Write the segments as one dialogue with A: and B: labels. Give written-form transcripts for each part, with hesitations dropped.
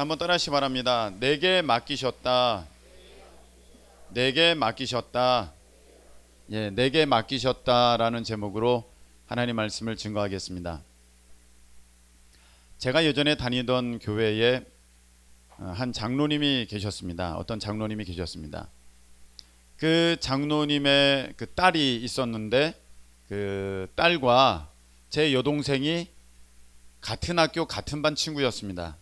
A: 자, 한번 따라하시기 바랍니다. 내게 맡기셨다. 내게 맡기셨다. 예, 내게 맡기셨다라는 제목으로 하나님 말씀을 증거하겠습니다. 제가 예전에 다니던 교회에 한 장로님이 계셨습니다. 어떤 장로님이 계셨습니다. 그 장로님의 그 딸이 있었는데 그 딸과 제 여동생이 같은 학교 같은 반 친구였습니다.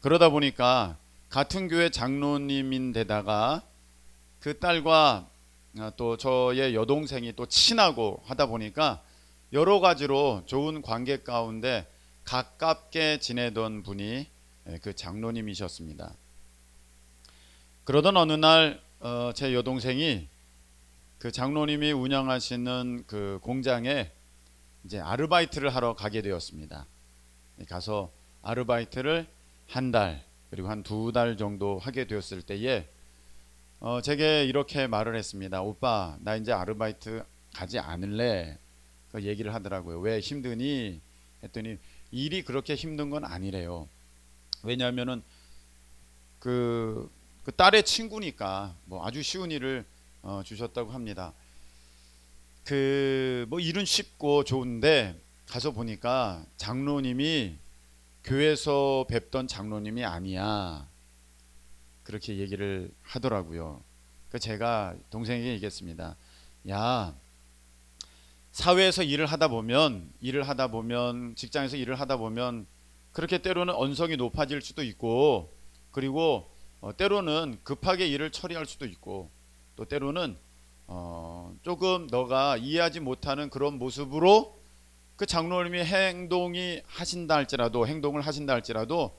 A: 그러다 보니까 같은 교회 장로님인데다가 그 딸과 또 저의 여동생이 또 친하고 하다 보니까 여러 가지로 좋은 관계 가운데 가깝게 지내던 분이 그 장로님이셨습니다. 그러던 어느 날 제 여동생이 그 장로님이 운영하시는 그 공장에 이제 아르바이트를 하러 가게 되었습니다. 가서 아르바이트를 한 달 그리고 한 2달 정도 하게 되었을 때에 제게 이렇게 말을 했습니다. 오빠, 나 이제 아르바이트 가지 않을래. 그 얘기를 하더라고요. 왜 힘드니? 했더니 일이 그렇게 힘든 건 아니래요. 왜냐하면은 그 딸의 친구니까 뭐 아주 쉬운 일을 주셨다고 합니다. 뭐 일은 쉽고 좋은데 가서 보니까 장로님이 교회에서 뵙던 장로님이 아니야. 그렇게 얘기를 하더라고요. 제가 동생에게 얘기했습니다. 야, 사회에서 일을 하다 보면 직장에서 일을 하다 보면 그렇게 때로는 언성이 높아질 수도 있고, 그리고 때로는 급하게 일을 처리할 수도 있고, 또 때로는 조금 너가 이해하지 못하는 그런 모습으로 그 장로님이 행동을 하신다 할지라도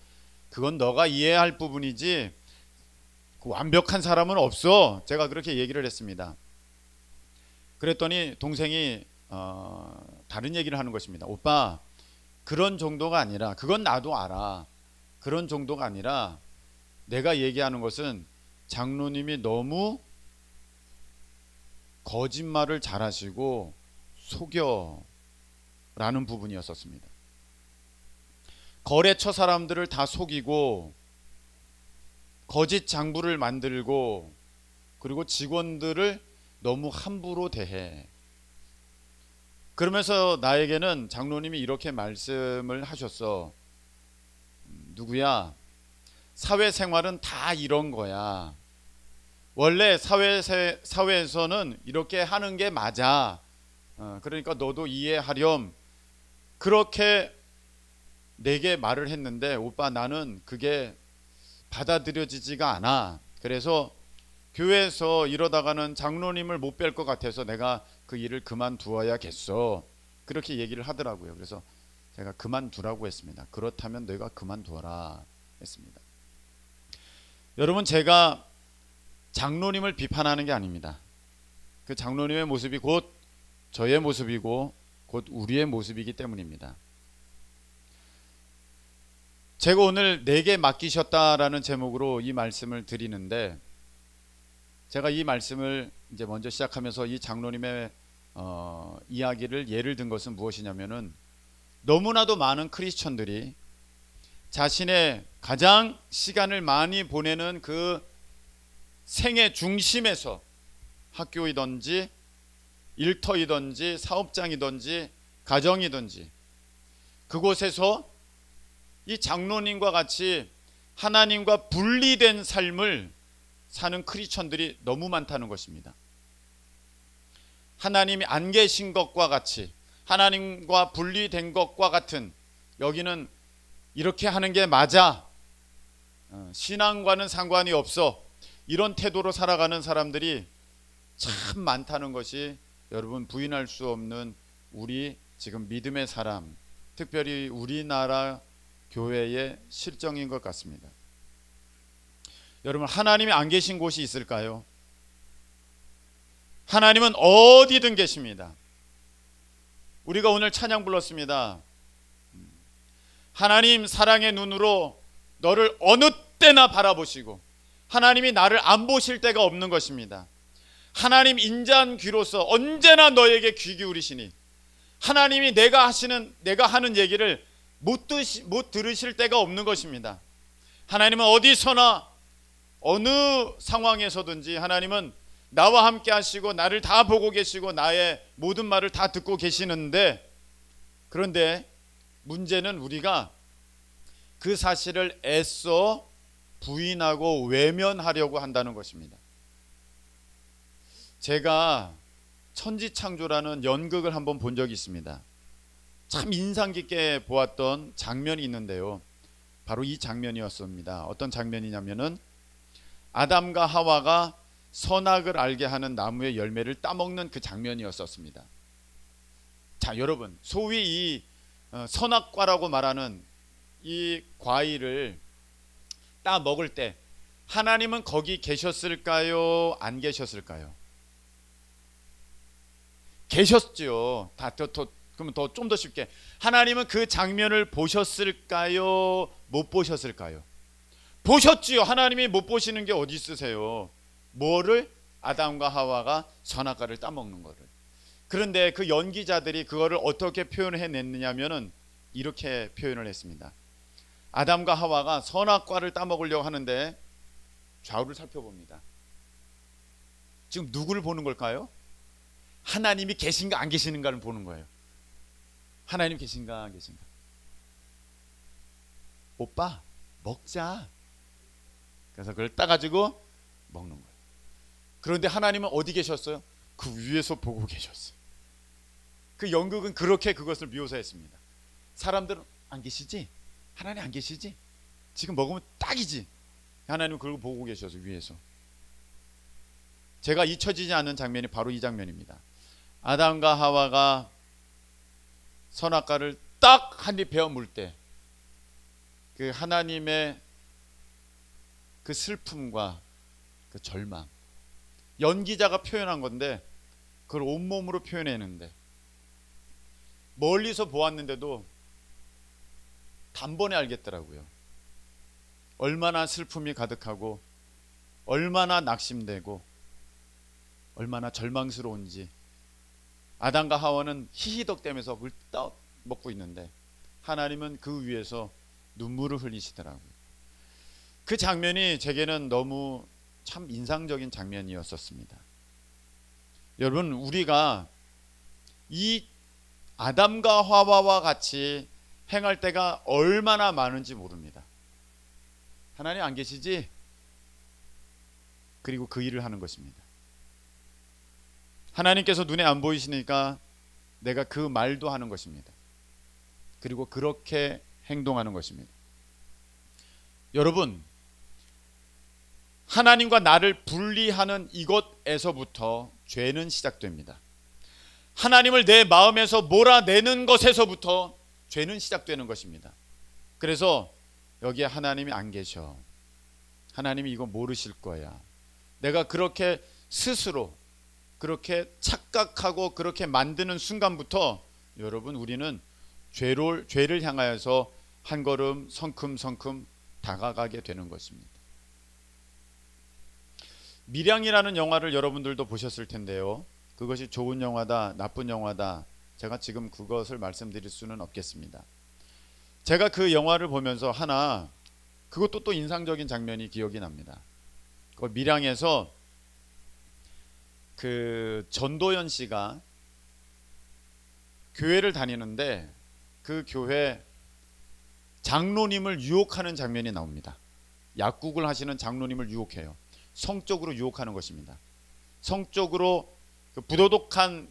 A: 그건 너가 이해할 부분이지 그 완벽한 사람은 없어. 제가 그렇게 얘기를 했습니다. 그랬더니 동생이 다른 얘기를 하는 것입니다. 오빠, 그런 정도가 아니라, 그건 나도 알아. 그런 정도가 아니라 내가 얘기하는 것은 장로님이 너무 거짓말을 잘하시고 속여 라는 부분이었었습니다. 거래처 사람들을 다 속이고 거짓 장부를 만들고 그리고 직원들을 너무 함부로 대해. 그러면서 나에게는 장로님이 이렇게 말씀을 하셨어. 누구야? 사회생활은 다 이런 거야. 원래 사회에서는 이렇게 하는 게 맞아. 그러니까 너도 이해하렴. 그렇게 내게 말을 했는데 오빠, 나는 그게 받아들여지지가 않아. 그래서 교회에서 이러다가는 장로님을 못 뵐 것 같아서 내가 그 일을 그만두어야겠어. 그렇게 얘기를 하더라고요. 그래서 제가 그만두라고 했습니다. 그렇다면 너가 그만두어라 했습니다. 여러분, 제가 장로님을 비판하는 게 아닙니다. 그 장로님의 모습이 곧 저의 모습이고 곧 우리의 모습이기 때문입니다. 제가 오늘 내게 맡기셨다라는 제목으로 이 말씀을 드리는데, 제가 이 말씀을 이제 먼저 시작하면서 이 장로님의 이야기를 예를 든 것은 무엇이냐면은, 너무나도 많은 크리스천들이 자신의 가장 시간을 많이 보내는 그 생의 중심에서, 학교이든지 일터이든지 사업장이든지 가정이든지 그곳에서 이 장로님과 같이 하나님과 분리된 삶을 사는 크리스천들이 너무 많다는 것입니다. 하나님이 안 계신 것과 같이, 하나님과 분리된 것과 같은, 여기는 이렇게 하는 게 맞아, 신앙과는 상관이 없어, 이런 태도로 살아가는 사람들이 참 많다는 것이 여러분 부인할 수 없는 우리 지금 믿음의 사람, 특별히 우리나라 교회의 실정인 것 같습니다. 여러분, 하나님이 안 계신 곳이 있을까요? 하나님은 어디든 계십니다. 우리가 오늘 찬양 불렀습니다. 하나님 사랑의 눈으로 너를 어느 때나 바라보시고 하나님이 나를 안 보실 때가 없는 것입니다. 하나님 인자한 귀로서 언제나 너에게 귀 기울이시니 하나님이 내가 하는 얘기를 못 들으실 때가 없는 것입니다. 하나님은 어디서나 어느 상황에서든지 하나님은 나와 함께 하시고 나를 다 보고 계시고 나의 모든 말을 다 듣고 계시는데, 그런데 문제는 우리가 그 사실을 애써 부인하고 외면하려고 한다는 것입니다. 제가 천지창조라는 연극을 한번 본 적이 있습니다. 참 인상 깊게 보았던 장면이 있는데요, 바로 이 장면이었습니다. 어떤 장면이냐면은 아담과 하와가 선악을 알게 하는 나무의 열매를 따먹는 그 장면이었었습니다. 자, 여러분, 소위 이 선악과라고 말하는 이 과일을 따 먹을 때 하나님은 거기 계셨을까요? 안 계셨을까요? 계셨죠. 그러면 좀 더 쉽게, 하나님은 그 장면을 보셨을까요? 못 보셨을까요? 보셨지요. 하나님이 못 보시는 게 어디 있으세요? 뭐를? 아담과 하와가 선악과를 따먹는 거를. 그런데 그 연기자들이 그거를 어떻게 표현을 해냈느냐면은 이렇게 표현을 했습니다. 아담과 하와가 선악과를 따먹으려고 하는데 좌우를 살펴봅니다. 지금 누구를 보는 걸까요? 하나님이 계신가 안 계시는가를 보는 거예요. 하나님 계신가 안 계신가. 오빠 먹자. 그래서 그걸 따가지고 먹는 거예요. 그런데 하나님은 어디 계셨어요? 그 위에서 보고 계셨어요. 그 연극은 그렇게 그것을 묘사했습니다. 사람들은 안 계시지? 하나님 안 계시지? 지금 먹으면 딱이지? 하나님은 그걸 보고 계셔서 위에서. 제가 잊혀지지 않는 장면이 바로 이 장면입니다. 아담과 하와가 선악과를 딱 한 입 베어 물 때 그 하나님의 그 슬픔과 그 절망, 연기자가 표현한 건데 그걸 온몸으로 표현했는데 멀리서 보았는데도 단번에 알겠더라고요. 얼마나 슬픔이 가득하고 얼마나 낙심되고 얼마나 절망스러운지. 아담과 하와는 히히덕대면서 그걸 떠 먹고 있는데 하나님은 그 위에서 눈물을 흘리시더라고요. 그 장면이 제게는 너무 참 인상적인 장면이었었습니다. 여러분, 우리가 이 아담과 하와와 같이 행할 때가 얼마나 많은지 모릅니다. 하나님 안 계시지? 그리고 그 일을 하는 것입니다. 하나님께서 눈에 안 보이시니까 내가 그 말도 하는 것입니다. 그리고 그렇게 행동하는 것입니다. 여러분, 하나님과 나를 분리하는 이것에서부터 죄는 시작됩니다. 하나님을 내 마음에서 몰아내는 것에서부터 죄는 시작되는 것입니다. 그래서 여기에 하나님이 안 계셔. 하나님이 이거 모르실 거야. 내가 그렇게 스스로 그렇게 착각하고 그렇게 만드는 순간부터 여러분, 우리는 죄를 향하여서 한 걸음 성큼성큼 다가가게 되는 것입니다. 밀양이라는 영화를 여러분들도 보셨을 텐데요, 그것이 좋은 영화다 나쁜 영화다 제가 지금 그것을 말씀드릴 수는 없겠습니다. 제가 그 영화를 보면서 하나, 그것도 또 인상적인 장면이 기억이 납니다. 그 밀양에서 그 전도연 씨가 교회를 다니는데 그 교회 장로님을 유혹하는 장면이 나옵니다. 약국을 하시는 장로님을 유혹해요. 성적으로 유혹하는 것입니다. 성적으로 그 부도덕한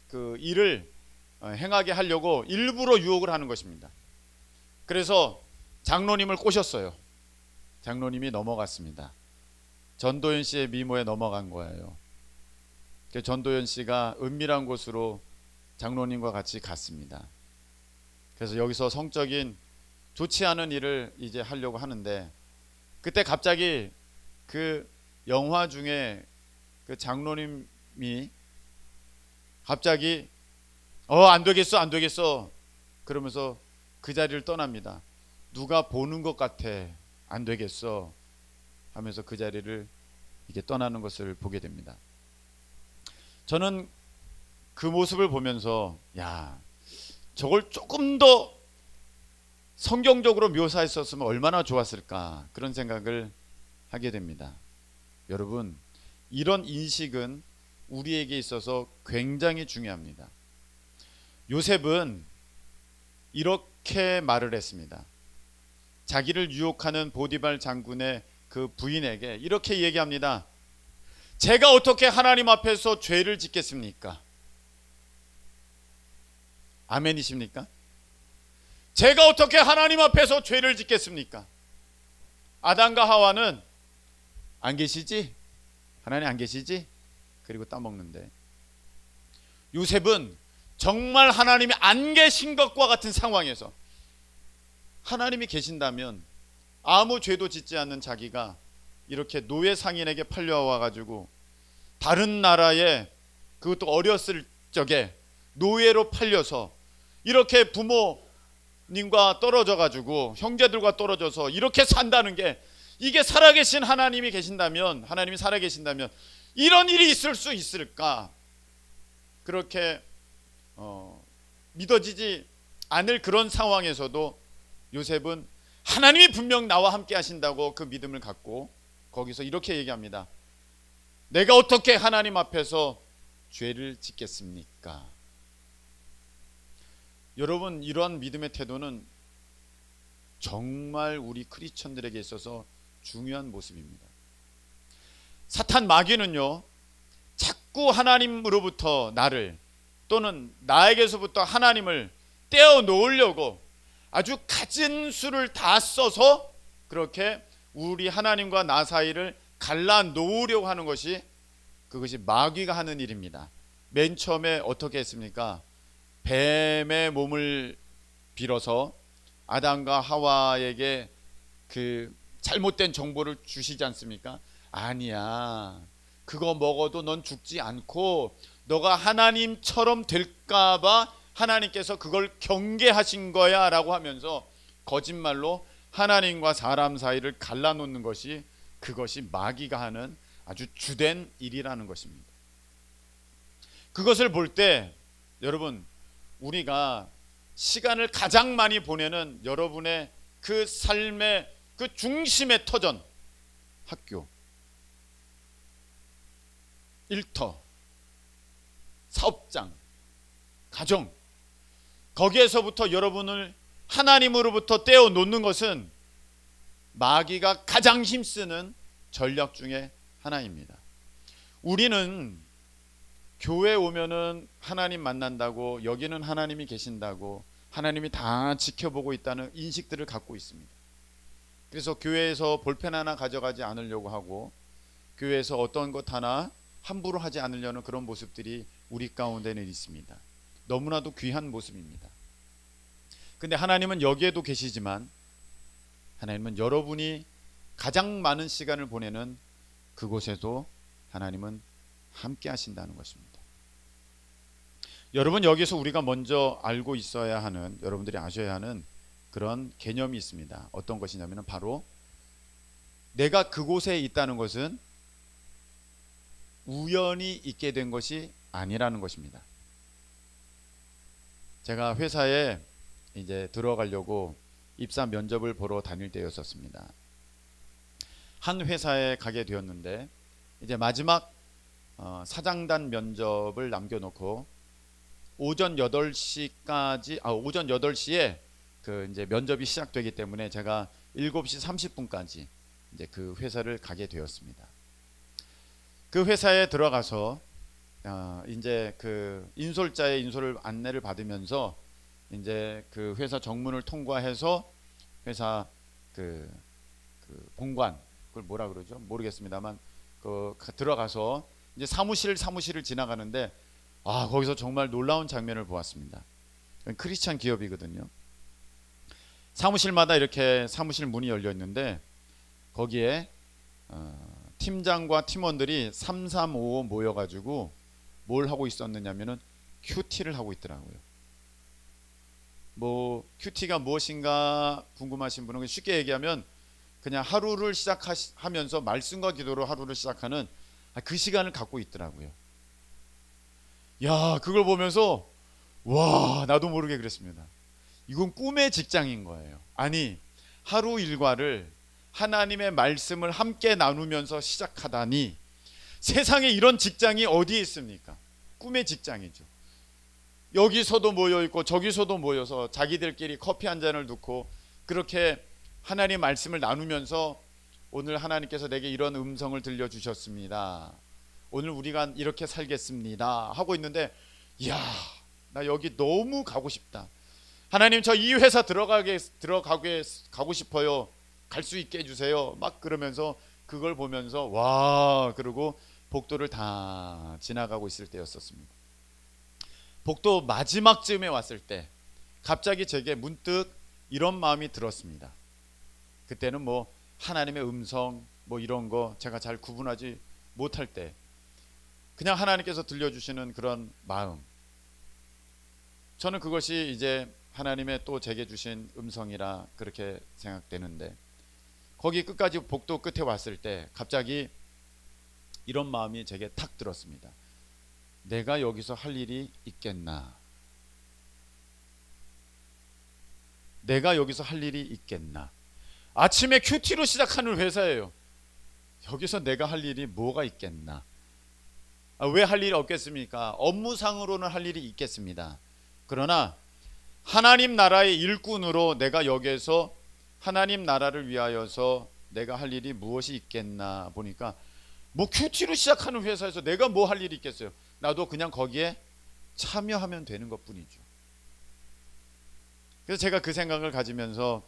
A: 그 일을 행하게 하려고 일부러 유혹을 하는 것입니다. 그래서 장로님을 꼬셨어요. 장로님이 넘어갔습니다. 전도연 씨의 미모에 넘어간 거예요. 전도연 씨가 은밀한 곳으로 장로님과 같이 갔습니다. 그래서 여기서 성적인 좋지 않은 일을 이제 하려고 하는데, 그때 갑자기 그 영화 중에 그 장로님이 갑자기 안 되겠어 그러면서 그 자리를 떠납니다. 누가 보는 것 같아, 안 되겠어 하면서 그 자리를 이게 떠나는 것을 보게 됩니다. 저는 그 모습을 보면서, 야, 저걸 조금 더 성경적으로 묘사했었으면 얼마나 좋았을까, 그런 생각을 하게 됩니다. 여러분, 이런 인식은 우리에게 있어서 굉장히 중요합니다. 요셉은 이렇게 말을 했습니다. 자기를 유혹하는 보디발 장군의 그 부인에게 이렇게 얘기합니다. 제가 어떻게 하나님 앞에서 죄를 짓겠습니까? 아멘이십니까? 제가 어떻게 하나님 앞에서 죄를 짓겠습니까? 아담과 하와는 안 계시지? 하나님 안 계시지? 그리고 따먹는데, 요셉은 정말 하나님이 안 계신 것과 같은 상황에서 하나님이 계신다면 아무 죄도 짓지 않는 자기가 이렇게 노예 상인에게 팔려와 가지고 다른 나라에, 그것도 어렸을 적에 노예로 팔려서 이렇게 부모님과 떨어져 가지고 형제들과 떨어져서 이렇게 산다는 게, 이게 살아계신 하나님이 계신다면, 하나님이 살아계신다면 이런 일이 있을 수 있을까? 그렇게 믿어지지 않을 그런 상황에서도 요셉은 하나님이 분명 나와 함께 하신다고 그 믿음을 갖고 거기서 이렇게 얘기합니다. 내가 어떻게 하나님 앞에서 죄를 짓겠습니까? 여러분, 이러한 믿음의 태도는 정말 우리 크리스천들에게 있어서 중요한 모습입니다. 사탄 마귀는요, 자꾸 하나님으로부터 나를, 또는 나에게서부터 하나님을 떼어 놓으려고 아주 갖은 수를 다 써서 그렇게 우리 하나님과 나 사이를 갈라 놓으려고 하는 것이, 그것이 마귀가 하는 일입니다. 맨 처음에 어떻게 했습니까? 뱀의 몸을 빌어서 아담과 하와에게 그 잘못된 정보를 주시지 않습니까? 아니야, 그거 먹어도 넌 죽지 않고 너가 하나님처럼 될까봐 하나님께서 그걸 경계하신 거야 라고 하면서 거짓말로 하나님과 사람 사이를 갈라놓는 것이, 그것이 마귀가 하는 아주 주된 일이라는 것입니다. 그것을 볼 때 여러분, 우리가 시간을 가장 많이 보내는 여러분의 그 삶의 그 중심의 터전, 학교, 일터, 사업장, 가정, 거기에서부터 여러분을 하나님으로부터 떼어 놓는 것은 마귀가 가장 힘쓰는 전략 중에 하나입니다. 우리는 교회 오면은 하나님 만난다고, 여기는 하나님이 계신다고, 하나님이 다 지켜보고 있다는 인식들을 갖고 있습니다. 그래서 교회에서 볼펜 하나 가져가지 않으려고 하고, 교회에서 어떤 것 하나 함부로 하지 않으려는 그런 모습들이 우리 가운데는 있습니다. 너무나도 귀한 모습입니다. 근데 하나님은 여기에도 계시지만, 하나님은 여러분이 가장 많은 시간을 보내는 그곳에도 하나님은 함께 하신다는 것입니다. 여러분, 여기서 우리가 먼저 알고 있어야 하는, 여러분들이 아셔야 하는 그런 개념이 있습니다. 어떤 것이냐면 바로 내가 그곳에 있다는 것은 우연히 있게 된 것이 아니라는 것입니다. 제가 회사에 이제 들어가려고 입사 면접을 보러 다닐 때였었습니다. 한 회사에 가게 되었는데, 이제 마지막 사장단 면접을 남겨놓고 오전 8시에 그 이제 면접이 시작되기 때문에 제가 7시 30분까지 이제 그 회사를 가게 되었습니다. 그 회사에 들어가서 이제 그 인솔자의 인솔을 안내를 받으면서 이제 그 회사 정문을 통과해서 회사 그 본관, 그걸 뭐라 그러죠? 모르겠습니다만 들어가서 이제 사무실을 지나가는데, 거기서 정말 놀라운 장면을 보았습니다. 크리스찬 기업이거든요. 사무실마다 이렇게 사무실 문이 열려 있는데, 거기에 팀장과 팀원들이 335 모여가지고 뭘 하고 있었느냐면은 큐티를 하고 있더라고요. 뭐 큐티가 무엇인가 궁금하신 분은 쉽게 얘기하면 그냥 하루를 시작하면서 말씀과 기도로 하루를 시작하는 그 시간을 갖고 있더라고요. 야, 그걸 보면서 와, 나도 모르게 그랬습니다. 이건 꿈의 직장인 거예요. 아니, 하루 일과를 하나님의 말씀을 함께 나누면서 시작하다니, 세상에 이런 직장이 어디에 있습니까? 꿈의 직장이죠. 여기서도 모여 있고 저기서도 모여서 자기들끼리 커피 한 잔을 놓고 그렇게 하나님 말씀을 나누면서, 오늘 하나님께서 내게 이런 음성을 들려주셨습니다, 오늘 우리가 이렇게 살겠습니다 하고 있는데, 이야, 나 여기 너무 가고 싶다, 하나님 저 이 회사 가고 싶어요, 갈 수 있게 해주세요, 막 그러면서 그걸 보면서 와, 그러고 복도를 다 지나가고 있을 때였었습니다. 복도 마지막쯤에 왔을 때 갑자기 제게 문득 이런 마음이 들었습니다. 그때는 뭐 하나님의 음성 뭐 이런 거 제가 잘 구분하지 못할 때, 그냥 하나님께서 들려주시는 그런 마음, 저는 그것이 이제 하나님의 또 제게 주신 음성이라 그렇게 생각되는데, 거기 끝까지 복도 끝에 왔을 때 갑자기 이런 마음이 제게 탁 들었습니다. 내가 여기서 할 일이 있겠나? 내가 여기서 할 일이 있겠나? 아침에 큐티로 시작하는 회사예요. 여기서 내가 할 일이 뭐가 있겠나? 왜 할 일이 없겠습니까? 업무상으로는 할 일이 있겠습니다. 그러나 하나님 나라의 일꾼으로 내가 여기에서 하나님 나라를 위하여서 내가 할 일이 무엇이 있겠나 보니까, 뭐 큐티로 시작하는 회사에서 내가 뭐 할 일이 있겠어요? 나도 그냥 거기에 참여하면 되는 것 뿐이죠. 그래서 제가 그 생각을 가지면서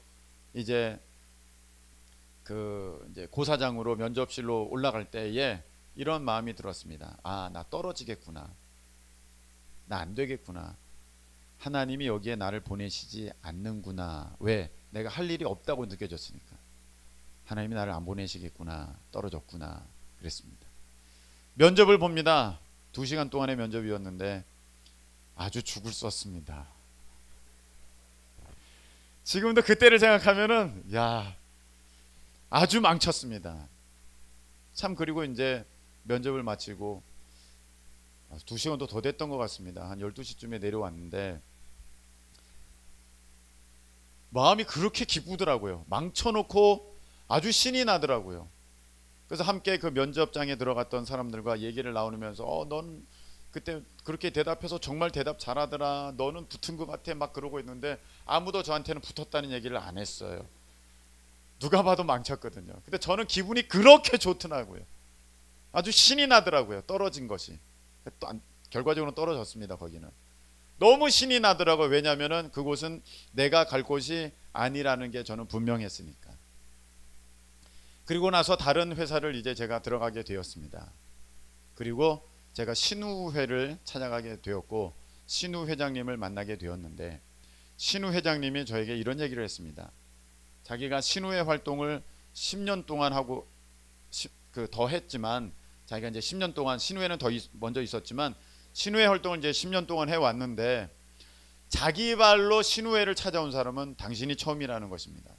A: 이제 이제 고사장으로 면접실로 올라갈 때에 이런 마음이 들었습니다. 아, 나 떨어지겠구나, 나 안 되겠구나, 하나님이 여기에 나를 보내시지 않는구나. 왜? 내가 할 일이 없다고 느껴졌으니까. 하나님이 나를 안 보내시겠구나, 떨어졌구나, 그랬습니다. 면접을 봅니다. 2시간 동안의 면접이었는데 아주 죽을 썼습니다. 지금도 그때를 생각하면은 야, 아주 망쳤습니다. 참. 그리고 이제 면접을 마치고 2시간도 더 됐던 것 같습니다. 한 12시쯤에 내려왔는데 마음이 그렇게 기쁘더라고요. 망쳐놓고 아주 신이 나더라고요. 그래서 함께 그 면접장에 들어갔던 사람들과 얘기를 나누면서 넌 그때 그렇게 대답해서 정말 대답 잘하더라, 너는 붙은 것 같아, 막 그러고 있는데 아무도 저한테는 붙었다는 얘기를 안 했어요. 누가 봐도 망쳤거든요. 근데 저는 기분이 그렇게 좋더라고요. 아주 신이 나더라고요. 떨어진 것이. 또 결과적으로 떨어졌습니다. 거기는 너무 신이 나더라고요. 왜냐하면 그곳은 내가 갈 곳이 아니라는 게 저는 분명했으니까. 그리고 나서 다른 회사를 이제 제가 들어가게 되었습니다. 그리고 제가 신우회를 찾아가게 되었고 신우 회장님을 만나게 되었는데, 신우 회장님이 저에게 이런 얘기를 했습니다. 자기가 신우회 활동을 10년 동안 하고 더 했지만, 자기가 이제 10년 동안 신우회는 더 먼저 있었지만 신우회 활동을 이제 10년 동안 해왔는데, 자기 발로 신우회를 찾아온 사람은 당신이 처음이라는 것입니다.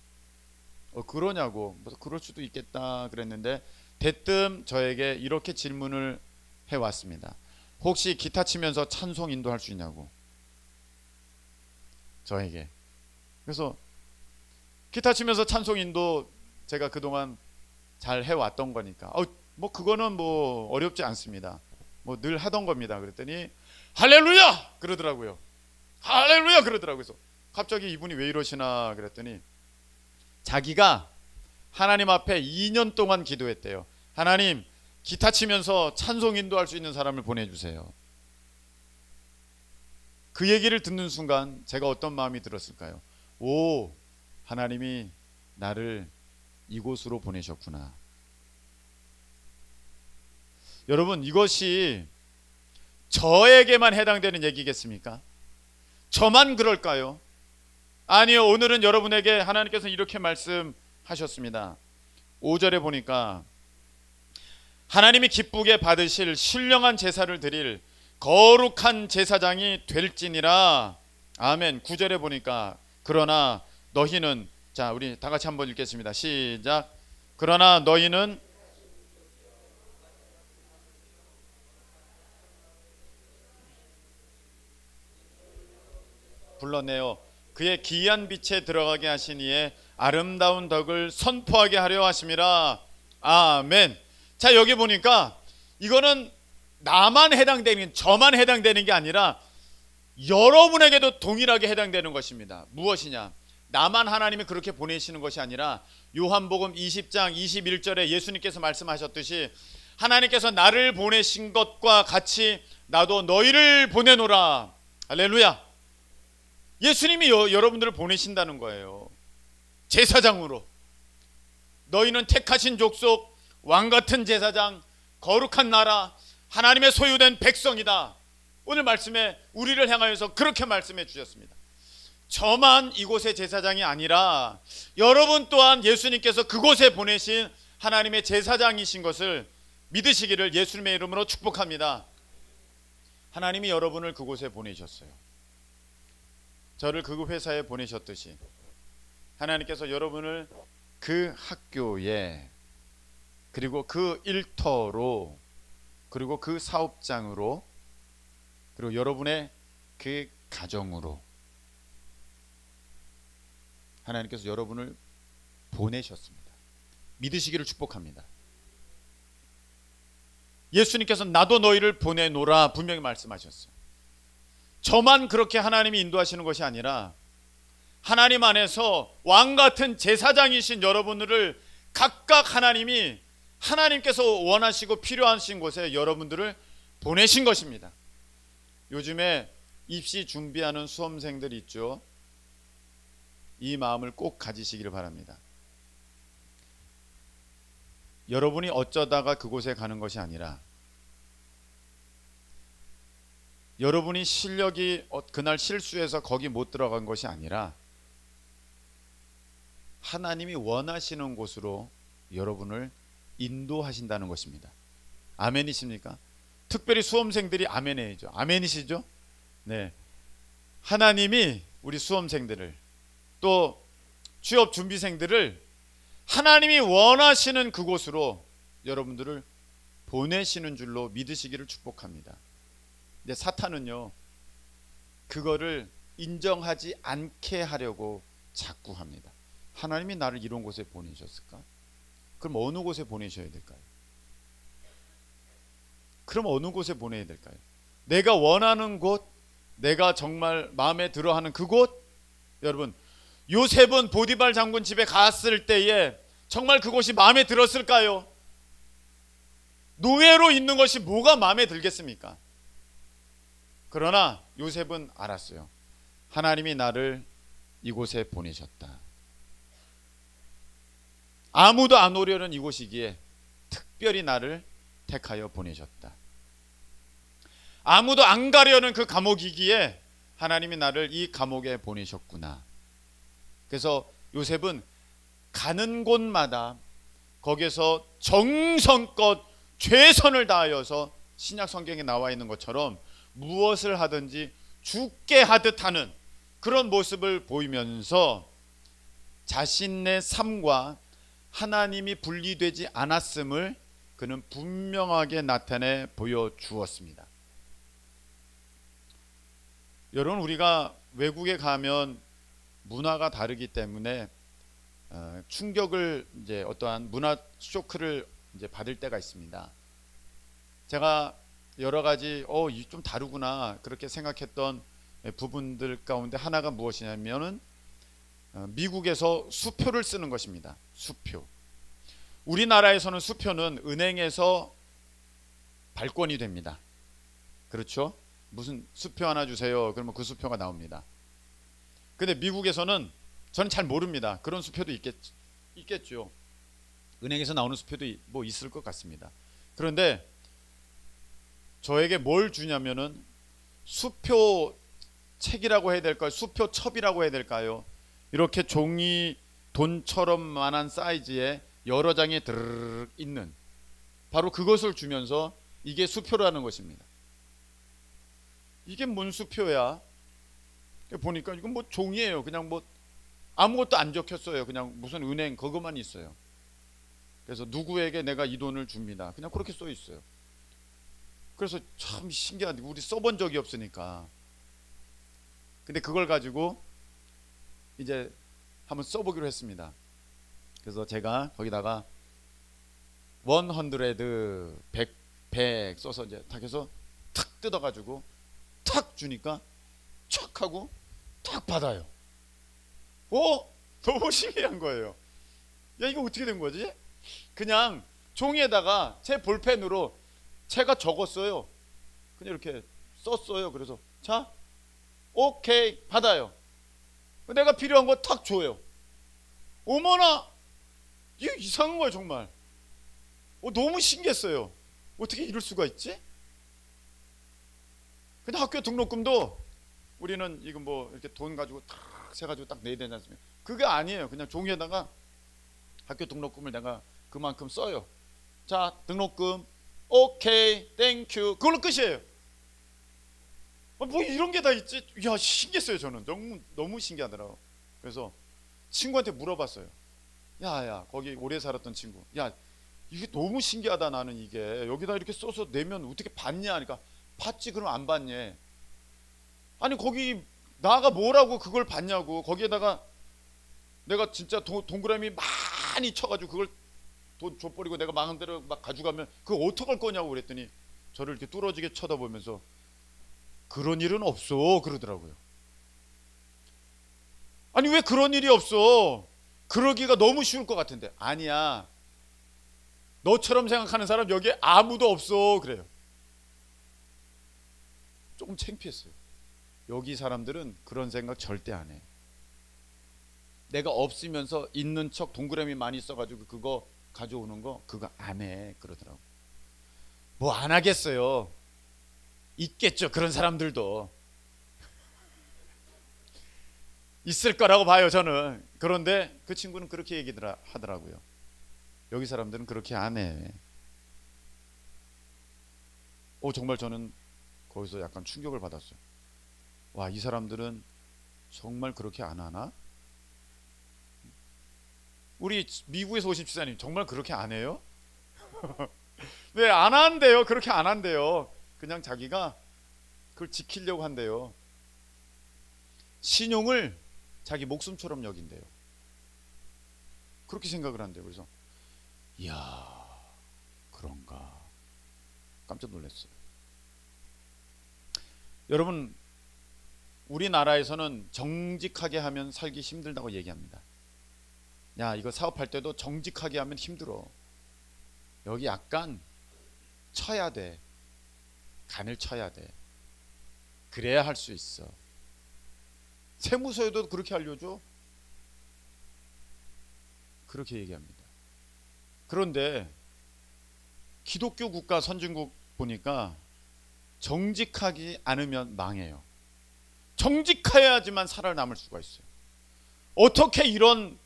A: 그러냐고, 뭐 그럴 수도 있겠다 그랬는데, 대뜸 저에게 이렇게 질문을 해왔습니다. 혹시 기타 치면서 찬송 인도할 수 있냐고, 저에게. 그래서 기타 치면서 찬송 인도 제가 그동안 잘 해왔던 거니까 뭐 그거는 뭐 어렵지 않습니다, 뭐 늘 하던 겁니다. 그랬더니 할렐루야 그러더라고요. 할렐루야 그러더라고요. 그래서 갑자기 이분이 왜 이러시나 그랬더니 자기가 하나님 앞에 2년 동안 기도했대요. 하나님, 기타 치면서 찬송 인도할 수 있는 사람을 보내주세요. 그 얘기를 듣는 순간 제가 어떤 마음이 들었을까요? 오, 하나님이 나를 이곳으로 보내셨구나. 여러분, 이것이 저에게만 해당되는 얘기겠습니까? 저만 그럴까요? 아니요. 오늘은 여러분에게 하나님께서 이렇게 말씀하셨습니다. 5절에 보니까 하나님이 기쁘게 받으실 신령한 제사를 드릴 거룩한 제사장이 될지니라. 아멘. 9절에 보니까 그러나 너희는, 자 우리 다 같이 한번 읽겠습니다. 시작. 그러나 너희는 불러내어 그의 기이한 빛에 들어가게 하시니에 아름다운 덕을 선포하게 하려 하심이라. 아멘. 자, 여기 보니까 이거는 나만 해당되는, 저만 해당되는 게 아니라 여러분에게도 동일하게 해당되는 것입니다. 무엇이냐? 나만 하나님이 그렇게 보내시는 것이 아니라 요한복음 20장 21절에 예수님께서 말씀하셨듯이 하나님께서 나를 보내신 것과 같이 나도 너희를 보내노라. 할렐루야. 예수님이 여러분들을 보내신다는 거예요. 제사장으로. 너희는 택하신 족속, 왕같은 제사장, 거룩한 나라, 하나님의 소유된 백성이다. 오늘 말씀에 우리를 향하여서 그렇게 말씀해 주셨습니다. 저만 이곳의 제사장이 아니라 여러분 또한 예수님께서 그곳에 보내신 하나님의 제사장이신 것을 믿으시기를 예수님의 이름으로 축복합니다. 하나님이 여러분을 그곳에 보내셨어요. 저를 그 회사에 보내셨듯이 하나님께서 여러분을 그 학교에, 그리고 그 일터로, 그리고 그 사업장으로, 그리고 여러분의 그 가정으로 하나님께서 여러분을 보내셨습니다. 믿으시기를 축복합니다. 예수님께서 나도 너희를 보내노라 분명히 말씀하셨어요. 저만 그렇게 하나님이 인도하시는 것이 아니라 하나님 안에서 왕같은 제사장이신 여러분들을 각각 하나님께서 원하시고 필요하신 곳에 여러분들을 보내신 것입니다. 요즘에 입시 준비하는 수험생들 있죠. 이 마음을 꼭 가지시기를 바랍니다. 여러분이 어쩌다가 그곳에 가는 것이 아니라 여러분이 실력이 그날 실수해서 거기 못 들어간 것이 아니라 하나님이 원하시는 곳으로 여러분을 인도하신다는 것입니다. 아멘이십니까? 특별히 수험생들이 아멘해야죠. 아멘이시죠? 네. 하나님이 우리 수험생들을, 또 취업 준비생들을 하나님이 원하시는 그곳으로 여러분들을 보내시는 줄로 믿으시기를 축복합니다. 근데 사탄은요, 그거를 인정하지 않게 하려고 자꾸 합니다. 하나님이 나를 이런 곳에 보내셨을까? 그럼 어느 곳에 보내셔야 될까요? 그럼 어느 곳에 보내야 될까요? 내가 원하는 곳, 내가 정말 마음에 들어하는 그곳. 여러분, 요셉은 보디발 장군 집에 갔을 때에 정말 그곳이 마음에 들었을까요? 노예로 있는 것이 뭐가 마음에 들겠습니까? 그러나 요셉은 알았어요. 하나님이 나를 이곳에 보내셨다. 아무도 안 오려는 이곳이기에 특별히 나를 택하여 보내셨다. 아무도 안 가려는 그 감옥이기에 하나님이 나를 이 감옥에 보내셨구나. 그래서 요셉은 가는 곳마다 거기에서 정성껏 최선을 다하여서 신약 성경에 나와 있는 것처럼 무엇을 하든지 죽게 하듯 하는 그런 모습을 보이면서 자신의 삶과 하나님이 분리되지 않았음을 그는 분명하게 나타내 보여주었습니다. 여러분, 우리가 외국에 가면 문화가 다르기 때문에 충격을, 이제 어떠한 문화 쇼크를 이제 받을 때가 있습니다. 제가 여러 가지 좀 다르구나 그렇게 생각했던 부분들 가운데 하나가 무엇이냐면은 미국에서 수표를 쓰는 것입니다. 수표. 우리나라에서는 수표는 은행에서 발권이 됩니다. 그렇죠? 무슨 수표 하나 주세요. 그러면 그 수표가 나옵니다. 근데 미국에서는 저는 잘 모릅니다. 그런 수표도 있겠죠. 은행에서 나오는 수표도 뭐 있을 것 같습니다. 그런데 저에게 뭘 주냐면은 수표 책이라고 해야 될까요? 수표 첩이라고 해야 될까요? 이렇게 종이 돈처럼만한 사이즈에 여러 장이 드르륵 있는, 바로 그것을 주면서 이게 수표라는 것입니다. 이게 뭔 수표야? 보니까 이건 뭐 종이에요. 그냥 뭐 아무것도 안 적혔어요. 그냥 무슨 은행 그것만 있어요. 그래서 누구에게 내가 이 돈을 줍니다. 그냥 그렇게 써 있어요. 그래서 참 신기한데 우리 써본 적이 없으니까. 근데 그걸 가지고 이제 한번 써보기로 했습니다. 그래서 제가 거기다가 100 써서 이제 탁 해서 탁 뜯어가지고 탁 주니까 촥 하고 탁 받아요. 너무 신기한 거예요. 야, 이거 어떻게 된 거지? 그냥 종이에다가 제 볼펜으로 제가 적었어요. 그냥 이렇게 썼어요. 그래서 자, 오케이, 받아요. 내가 필요한 거 탁 줘요. 어머나, 이거 이상한 거예요 정말. 너무 신기했어요. 어떻게 이럴 수가 있지? 근데 학교 등록금도 우리는 이거 뭐 이렇게 돈 가지고 탁 세가지고 딱 내야 되지 않습니까? 그게 아니에요. 그냥 종이에다가 학교 등록금을 내가 그만큼 써요. 자, 등록금 오케이 땡큐, 그걸로 끝이에요. 뭐 이런 게 다 있지? 야, 신기했어요. 저는 너무 신기하더라고. 그래서 친구한테 물어봤어요. 야, 거기 오래 살았던 친구, 야, 이게 너무 신기하다. 나는 이게 여기다 이렇게 써서 내면 어떻게 받냐 하니까, 받지. 그럼 안 받냐? 아니, 거기 나가 뭐라고 그걸 받냐고. 거기에다가 내가 진짜 동그라미 많이 쳐가지고 그걸 돈 줘버리고 내가 망한 대로 막 가져가면 그거 어떡할 거냐고 그랬더니 저를 이렇게 뚫어지게 쳐다보면서 그런 일은 없어 그러더라고요. 아니, 왜 그런 일이 없어? 그러기가 너무 쉬울 것 같은데. 아니야, 너처럼 생각하는 사람 여기에 아무도 없어 그래요. 조금 창피했어요. 여기 사람들은 그런 생각 절대 안 해. 내가 없으면서 있는 척 동그라미 많이 써가지고 그거 가져오는 거 그거 안 해 그러더라고. 뭐 안 하겠어요. 있겠죠, 그런 사람들도 있을 거라고 봐요 저는. 그런데 그 친구는 그렇게 하더라고요. 여기 사람들은 그렇게 안 해. 정말 저는 거기서 약간 충격을 받았어요. 와, 이 사람들은 정말 그렇게 안 하나? 우리 미국에서 오신 집사님 정말 그렇게 안 해요? 네, 안 한대요. 그렇게 안 한대요. 그냥 자기가 그걸 지키려고 한대요. 신용을 자기 목숨처럼 여긴대요. 그렇게 생각을 한대요. 그래서 이야, 그런가 깜짝 놀랐어요. 여러분, 우리나라에서는 정직하게 하면 살기 힘들다고 얘기합니다. 야, 이거 사업할 때도 정직하게 하면 힘들어. 여기 약간 쳐야 돼. 간을 쳐야 돼. 그래야 할 수 있어. 세무서에도 그렇게 알려줘. 그렇게 얘기합니다. 그런데 기독교 국가 선진국 보니까 정직하지 않으면 망해요. 정직해야지만 살아남을 수가 있어요. 어떻게 이런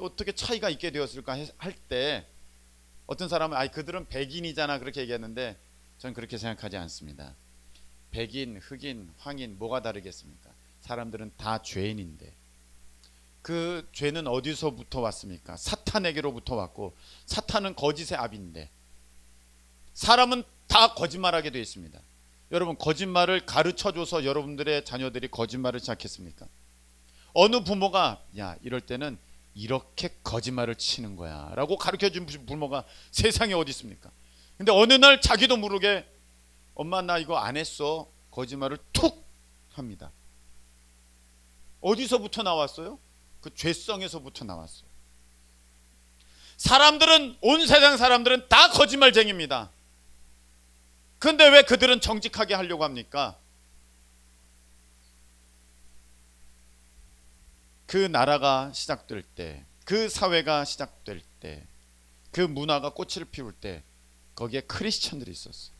A: 어떻게 차이가 있게 되었을까 할 때 어떤 사람은 그들은 백인이잖아 그렇게 얘기했는데 저는 그렇게 생각하지 않습니다. 백인, 흑인, 황인 뭐가 다르겠습니까? 사람들은 다 죄인인데 그 죄는 어디서부터 왔습니까? 사탄에게로부터 왔고, 사탄은 거짓의 아비인데 사람은 다 거짓말하게 되어 있습니다. 여러분, 거짓말을 가르쳐줘서 여러분들의 자녀들이 거짓말을 시작했습니까? 어느 부모가 야, 이럴 때는 이렇게 거짓말을 치는 거야 라고 가르쳐준 부모가 세상에 어디 있습니까? 근데 어느 날 자기도 모르게 엄마 나 이거 안 했어 거짓말을 툭 합니다. 어디서부터 나왔어요? 그 죄성에서부터 나왔어요. 사람들은, 온 세상 사람들은 다 거짓말쟁이입니다. 근데 왜 그들은 정직하게 하려고 합니까? 그 나라가 시작될 때, 그 사회가 시작될 때, 그 문화가 꽃을 피울 때 거기에 크리스천들이 있었어요.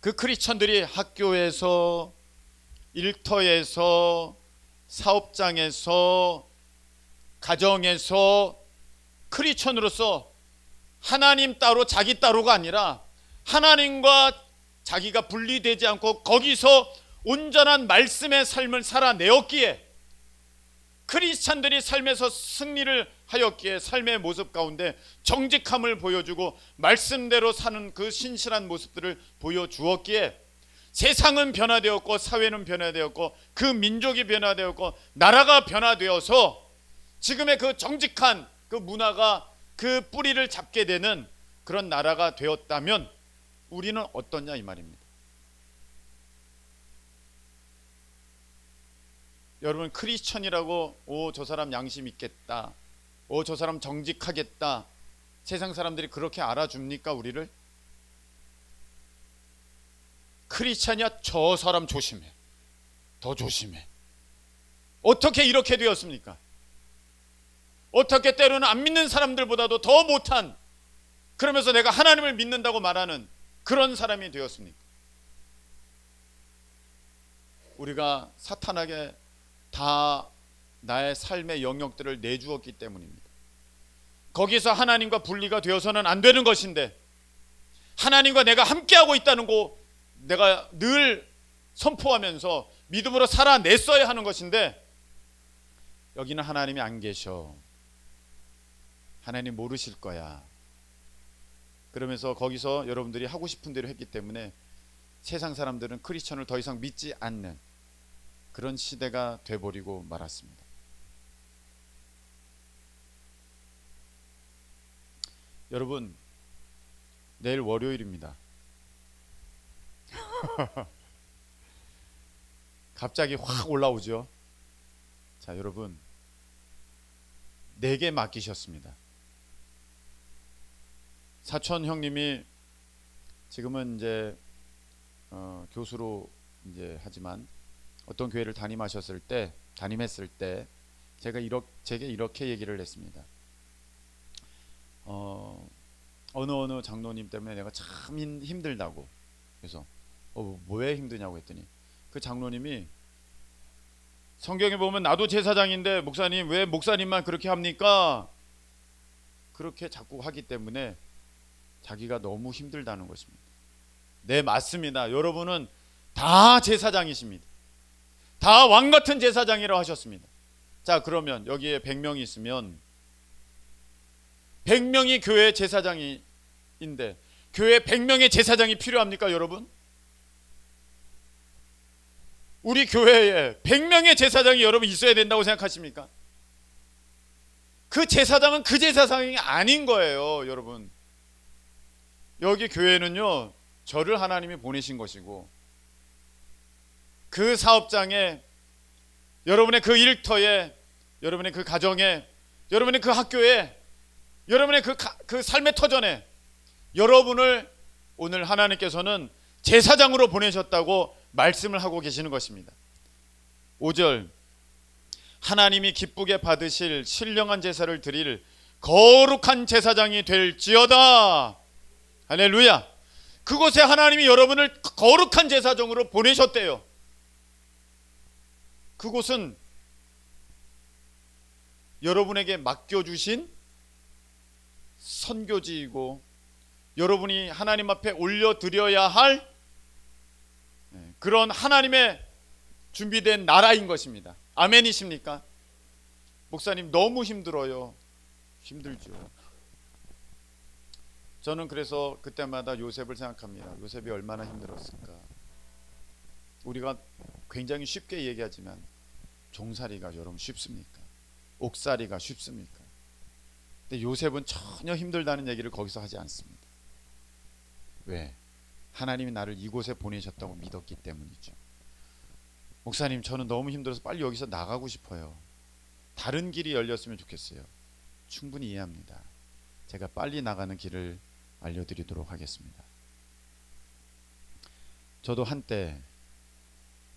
A: 그 크리스천들이 학교에서, 일터에서, 사업장에서, 가정에서 크리스천으로서 하나님 따로 자기 따로가 아니라 하나님과 자기가 분리되지 않고 거기서 온전한 말씀의 삶을 살아내었기에, 크리스찬들이 삶에서 승리를 하였기에 삶의 모습 가운데 정직함을 보여주고 말씀대로 사는 그 신실한 모습들을 보여주었기에 세상은 변화되었고 사회는 변화되었고 그 민족이 변화되었고 나라가 변화되어서 지금의 그 정직한 그 문화가 그 뿌리를 잡게 되는 그런 나라가 되었다면 우리는 어떠냐 이 말입니다. 여러분, 크리스천이라고 저 사람 양심 있겠다, 저 사람 정직하겠다, 세상 사람들이 그렇게 알아줍니까 우리를? 크리스찬이야 저 사람 조심해, 더 조심해. 어떻게 이렇게 되었습니까? 어떻게 때로는 안 믿는 사람들보다도 더 못한, 그러면서 내가 하나님을 믿는다고 말하는 그런 사람이 되었습니까? 우리가 사탄에게 다 나의 삶의 영역들을 내주었기 때문입니다. 거기서 하나님과 분리가 되어서는 안 되는 것인데, 하나님과 내가 함께하고 있다는 거 내가 늘 선포하면서 믿음으로 살아냈어야 하는 것인데, 여기는 하나님이 안 계셔, 하나님 모르실 거야, 그러면서 거기서 여러분들이 하고 싶은 대로 했기 때문에 세상 사람들은 크리스천을 더 이상 믿지 않는 그런 시대가 돼버리고 말았습니다. 여러분, 내일 월요일입니다. 갑자기 확 올라오죠. 자, 여러분, 내게 맡기셨습니다. 사촌 형님이 지금은 이제 교수로 이제 하지만 어떤 교회를 담임했을 때 제게 이렇게 얘기를 했습니다. 어느 장로님 때문에 내가 참 힘들다고. 그래서 왜 힘드냐고 했더니 그 장로님이 성경에 보면 나도 제사장인데 목사님 왜 목사님만 그렇게 합니까? 그렇게 자꾸 하기 때문에 자기가 너무 힘들다는 것입니다. 네, 맞습니다. 여러분은 다 제사장이십니다. 다 왕같은 제사장이라고 하셨습니다. 자, 그러면 여기에 100명이 있으면 100명이 교회 제사장인데 교회 100명의 제사장이 필요합니까 여러분? 우리 교회에 100명의 제사장이 여러분 있어야 된다고 생각하십니까? 그 제사장은 그 제사장이 아닌 거예요 여러분. 여기 교회는요, 저를 하나님이 보내신 것이고 그 사업장에, 여러분의 그 일터에, 여러분의 그 가정에, 여러분의 그 학교에, 여러분의 그 삶의 터전에 여러분을 오늘 하나님께서는 제사장으로 보내셨다고 말씀을 하고 계시는 것입니다. 5절, 하나님이 기쁘게 받으실 신령한 제사를 드릴 거룩한 제사장이 될지어다. 할렐루야. 그곳에 하나님이 여러분을 거룩한 제사장으로 보내셨대요. 그곳은 여러분에게 맡겨주신 선교지이고 여러분이 하나님 앞에 올려드려야 할 그런 하나님의 준비된 나라인 것입니다. 아멘이십니까? 목사님 너무 힘들어요. 힘들죠. 저는 그래서 그때마다 요셉을 생각합니다. 요셉이 얼마나 힘들었을까. 우리가 굉장히 쉽게 얘기하지만 종살이가 여러분 쉽습니까? 옥살이가 쉽습니까? 근데 요셉은 전혀 힘들다는 얘기를 거기서 하지 않습니다. 왜? 하나님이 나를 이곳에 보내셨다고 믿었기 때문이죠. 목사님 저는 너무 힘들어서 빨리 여기서 나가고 싶어요. 다른 길이 열렸으면 좋겠어요. 충분히 이해합니다. 제가 빨리 나가는 길을 알려드리도록 하겠습니다. 저도 한때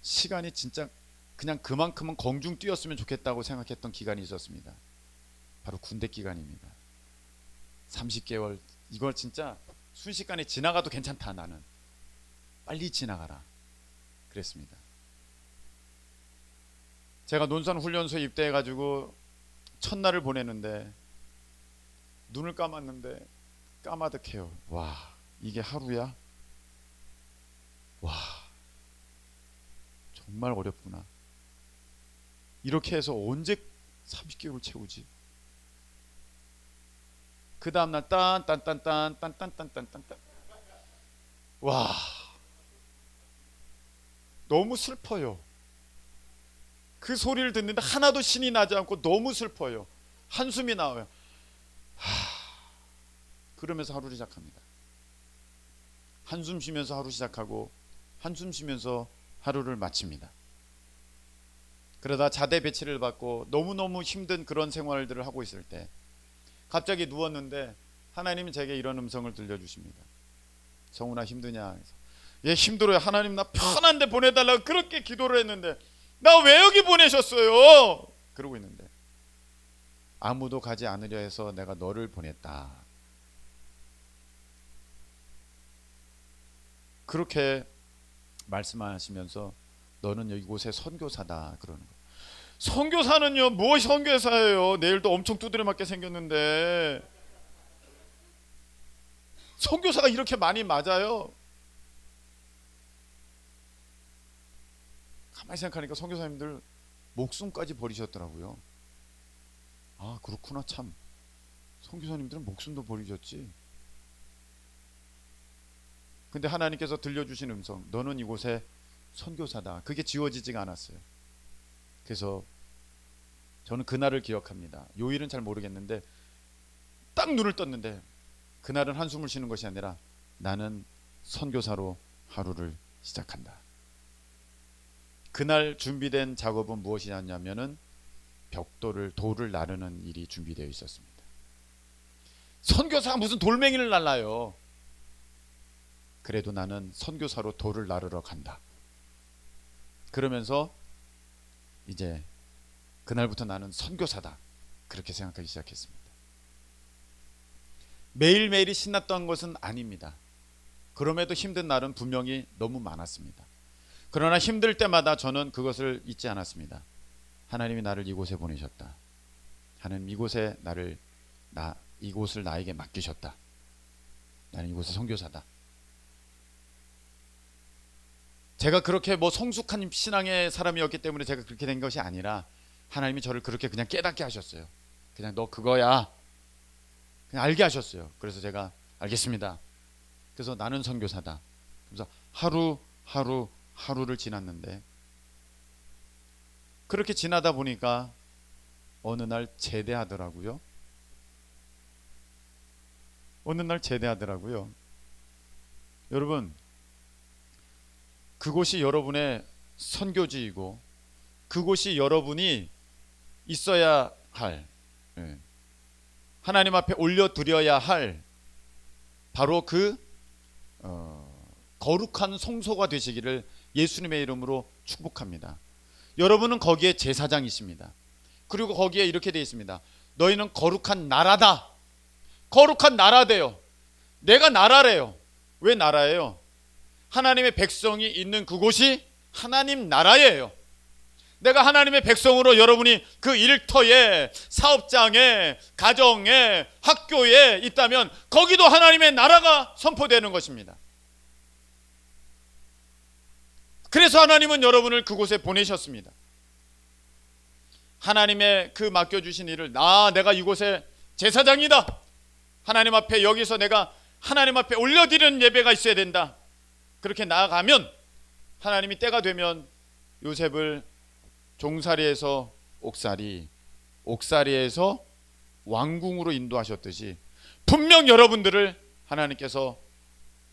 A: 시간이 진짜 그냥 그만큼은 공중 뛰었으면 좋겠다고 생각했던 기간이 있었습니다. 바로 군대 기간입니다. 30개월, 이걸 진짜 순식간에 지나가도 괜찮다, 나는 빨리 지나가라 그랬습니다. 제가 논산훈련소에 입대해가지고 첫날을 보내는데 눈을 감았는데 까마득해요. 와, 이게 하루야? 와, 정말 어렵구나. 이렇게 해서 언제 30개월을 채우지? 그 다음날 딴딴딴딴딴딴딴딴딴 와, 너무 슬퍼요. 그 소리를 듣는데 하나도 신이 나지 않고 너무 슬퍼요. 한숨이 나와요. 그러면서 하루를 시작합니다. 한숨 쉬면서 하루 시작하고 한숨 쉬면서 하루를 마칩니다. 그러다 자대 배치를 받고 너무너무 힘든 그런 생활들을 하고 있을 때 갑자기 누웠는데 하나님이 제게 이런 음성을 들려주십니다. 성훈아, 힘드냐? 예, 힘들어요. 하나님, 나 편한데 보내달라고 그렇게 기도를 했는데 나 왜 여기 보내셨어요? 그러고 있는데 아무도 가지 않으려 해서 내가 너를 보냈다. 그렇게 말씀하시면서 너는 이곳의 선교사다 그러는 거예요. 선교사는요, 뭐 선교사예요? 내일도 엄청 두드려 맞게 생겼는데 선교사가 이렇게 많이 맞아요? 가만히 생각하니까 선교사님들 목숨까지 버리셨더라고요. 아, 그렇구나. 참, 선교사님들은 목숨도 버리셨지. 근데 하나님께서 들려주신 음성, 너는 이곳에 선교사다. 그게 지워지지가 않았어요. 그래서 저는 그날을 기억합니다. 요일은 잘 모르겠는데 딱 눈을 떴는데 그날은 한숨을 쉬는 것이 아니라 나는 선교사로 하루를 시작한다. 그날 준비된 작업은 무엇이었냐면은 돌을 나르는 일이 준비되어 있었습니다. 선교사가 무슨 돌멩이를 날라요. 그래도 나는 선교사로 돌을 나르러 간다. 그러면서 이제 그날부터 나는 선교사다. 그렇게 생각하기 시작했습니다. 매일매일이 신났던 것은 아닙니다. 그럼에도 힘든 날은 분명히 너무 많았습니다. 그러나 힘들 때마다 저는 그것을 잊지 않았습니다. 하나님이 나를 이곳에 보내셨다. 하나님 이곳을 나에게 맡기셨다. 나는 이곳의 선교사다. 제가 그렇게 뭐 성숙한 신앙의 사람이었기 때문에 제가 그렇게 된 것이 아니라 하나님이 저를 그렇게 그냥 깨닫게 하셨어요. 그냥 너 그거야. 그냥 알게 하셨어요. 그래서 제가 알겠습니다. 그래서 나는 선교사다. 그래서 하루를 지났는데 그렇게 지나다 보니까 어느 날 제대하더라고요. 여러분, 그곳이 여러분의 선교지이고 그곳이 여러분이 있어야 할, 하나님 앞에 올려드려야 할 바로 그 거룩한 성소가 되시기를 예수님의 이름으로 축복합니다. 여러분은 거기에 제사장이십니다. 그리고 거기에 이렇게 되어 있습니다. 너희는 거룩한 나라다. 거룩한 나라대요. 내가 나라래요. 왜 나라예요? 하나님의 백성이 있는 그곳이 하나님 나라예요. 내가 하나님의 백성으로 여러분이 그 일터에, 사업장에, 가정에, 학교에 있다면 거기도 하나님의 나라가 선포되는 것입니다. 그래서 하나님은 여러분을 그곳에 보내셨습니다. 하나님의 그 맡겨주신 일을 내가 이곳에 제사장이다. 하나님 앞에 여기서 내가 하나님 앞에 올려드리는 예배가 있어야 된다. 그렇게 나아가면 하나님이 때가 되면 요셉을 종살이에서 옥살이에서 왕궁으로 인도하셨듯이 분명 여러분들을 하나님께서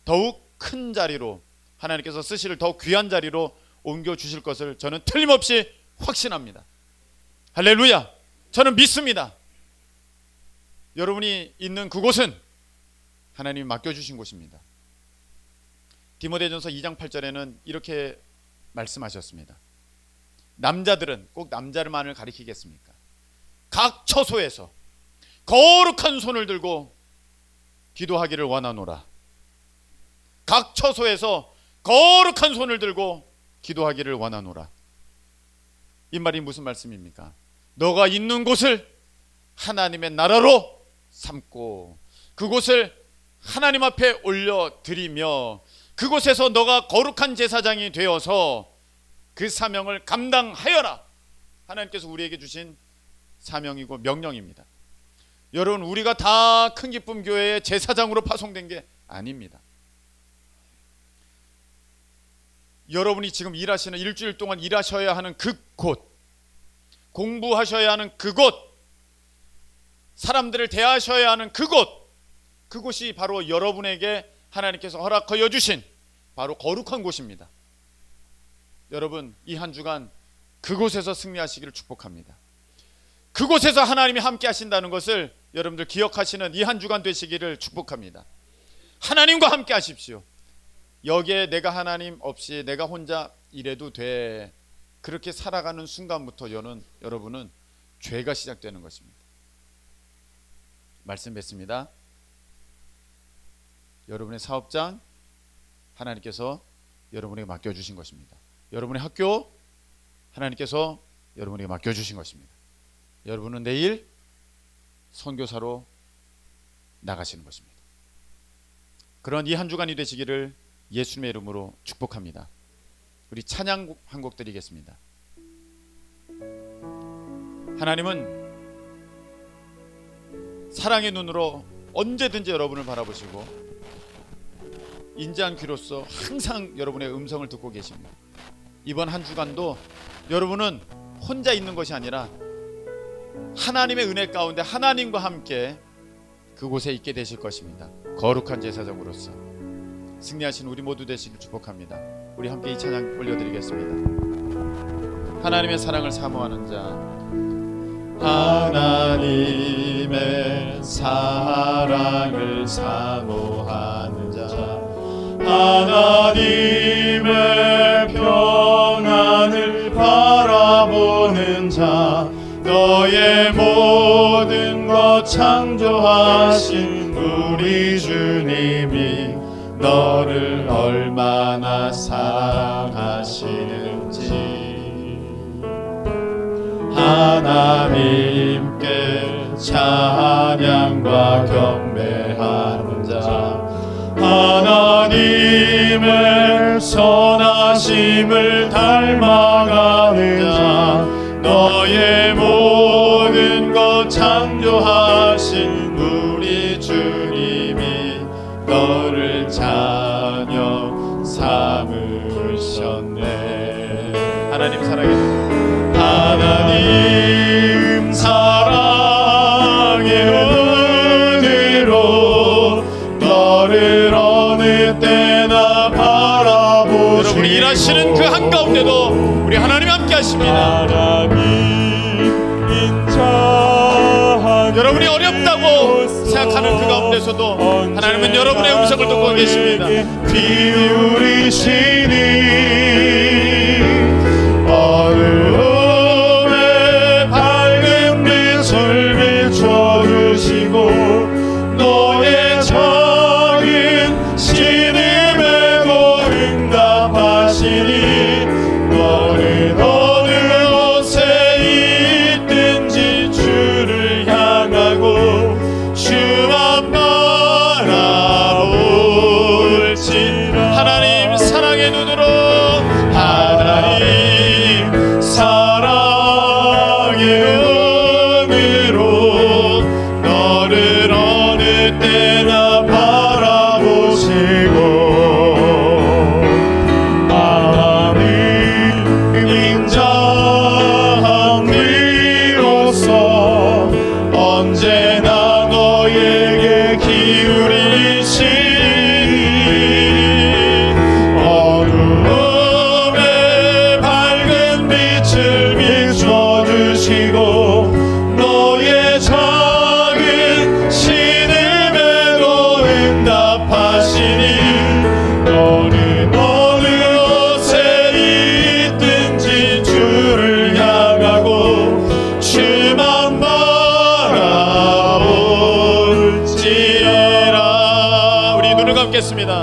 A: 더욱 큰 자리로, 하나님께서 쓰실 더욱 귀한 자리로 옮겨주실 것을 저는 틀림없이 확신합니다. 할렐루야. 저는 믿습니다. 여러분이 있는 그곳은 하나님이 맡겨주신 곳입니다. 디모데전서 2장 8절에는 이렇게 말씀하셨습니다. 남자들은, 꼭 남자만을 가리키겠습니까? 각 처소에서 거룩한 손을 들고 기도하기를 원하노라. 각 처소에서 거룩한 손을 들고 기도하기를 원하노라. 이 말이 무슨 말씀입니까? 너가 있는 곳을 하나님의 나라로 삼고 그곳을 하나님 앞에 올려드리며 그곳에서 너가 거룩한 제사장이 되어서 그 사명을 감당하여라. 하나님께서 우리에게 주신 사명이고 명령입니다. 여러분, 우리가 다 큰 기쁨 교회의 제사장으로 파송된 게 아닙니다. 여러분이 지금 일하시는 일주일 동안 일하셔야 하는 그곳, 공부하셔야 하는 그곳, 사람들을 대하셔야 하는 그곳이 바로 여러분에게 하나님께서 허락하여 주신 바로 거룩한 곳입니다. 여러분, 이 한 주간 그곳에서 승리하시기를 축복합니다. 그곳에서 하나님이 함께 하신다는 것을 여러분들 기억하시는 이 한 주간 되시기를 축복합니다. 하나님과 함께 하십시오. 여기에 내가 하나님 없이 내가 혼자 일해도 돼, 그렇게 살아가는 순간부터 여러분은 죄가 시작되는 것입니다. 말씀 뵙습니다. 여러분의 사업장 하나님께서 여러분에게 맡겨주신 것입니다. 여러분의 학교 하나님께서 여러분에게 맡겨주신 것입니다. 여러분은 내일 선교사로 나가시는 것입니다. 그런 이 한 주간이 되시기를 예수님의 이름으로 축복합니다. 우리 찬양 한 곡 드리겠습니다. 하나님은 사랑의 눈으로 언제든지 여러분을 바라보시고 인자한 귀로서 항상 여러분의 음성을 듣고 계십니다. 이번 한 주간도 여러분은 혼자 있는 것이 아니라 하나님의 은혜 가운데 하나님과 함께 그곳에 있게 되실 것입니다. 거룩한 제사장으로서 승리하신 우리 모두 되시길 축복합니다. 우리 함께 이 찬양 올려드리겠습니다. 하나님의 사랑을 사모하는 자, 하나님의 사랑을 사모하는 자, 하나님의 평안을 바라보는 자, 너의 모든 것 창조하신 우리 주님이 너를 얼마나 사랑하시는지 하나님께 찬양과 경배하는 자, 하나님의 선하심을 닮아가는 자, 너의 모든 것 창조하신 우리 주님이 너를 자녀 삼으셨네. 하나님 사랑해, 하나님 사랑의 은혜로 너를 어느 때나 바라보시고, 여러분이 일하시는 그 한가운데도 우리 하나님 함께 하십니다. 여러분이 어렵다고 생각하는 그 가운데서도 하나님은 여러분의 음성을 듣고 계십니다. 비우리시니 어둠에 밝은 빛을 비춰주시고 너의 작은 신음에도 응답하시니 너는 어느 곳에 있든지 주를 향하고 주만 바라올지라. 하나님 사랑의 눈으로, 하나님 사랑의 눈으로 너를 어느 때나 바라보시고 하나님 인자한 위로서 언제나 너에게 기울이시니 어둠에 밝은 빛을 비춰주시고 너의 작은 신음에도 응답하시니 너는 어느 곳에 있든지 주를 향하고 주만 바라올지어다. 우리 눈을 감겠습니다.